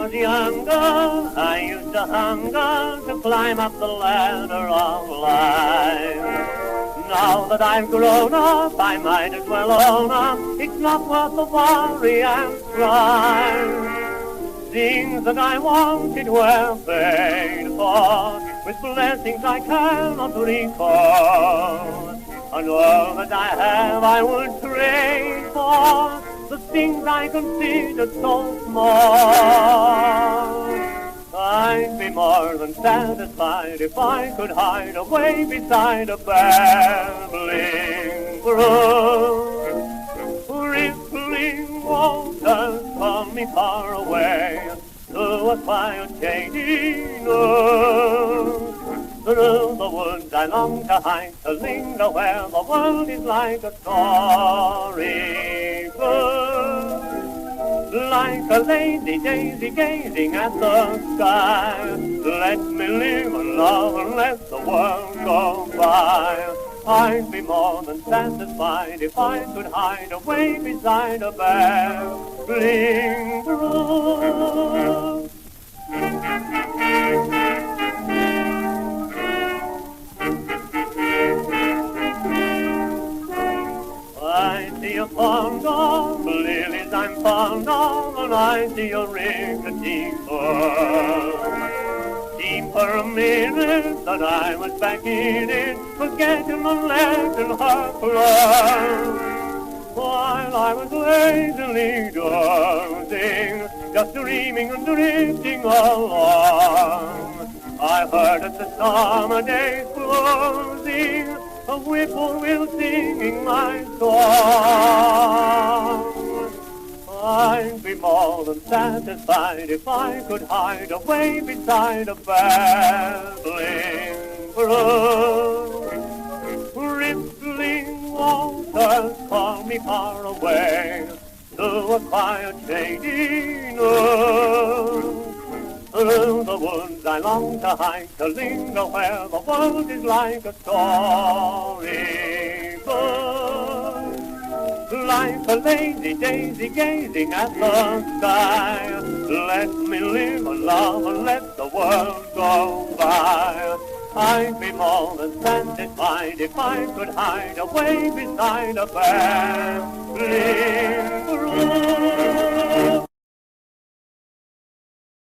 was younger, I used to hunger to climb up the ladder of life. Now that I've grown up, I might as well own up, it's not worth the worry and strife. Things that I wanted were paid for, with blessings I cannot recall. And all that I have I would trade for the things I considered so small. I'd be more than satisfied if I could hide away beside a babbling brook. Rippling waters call me far away to a quiet shady nook. Through the woods I long to hide, to linger where the world is like a storybook. Like a lazy daisy gazing at the sky, let me live and love and let the world go by. I'd be more than satisfied if I could hide away beside a babbling brook. I see a pond of lilies I'm fond of, and I see a rickety foot. For a minute that I was back in it, forgetting the legs and her clothes. While I was lazily dozing, just dreaming and drifting along, I heard at the summer day's closing a whippoorwill singing my song. I'd be more than satisfied if I could hide away beside a babbling brook. Rippling waters call me far away to a quiet shady nook. Through the woods I long to hide, to linger where the world is like a storybook. Like a lazy daisy gazing at the sky, let me live and love and let the world go by. I'd be more than satisfied if I could hide away beside a babbling brook.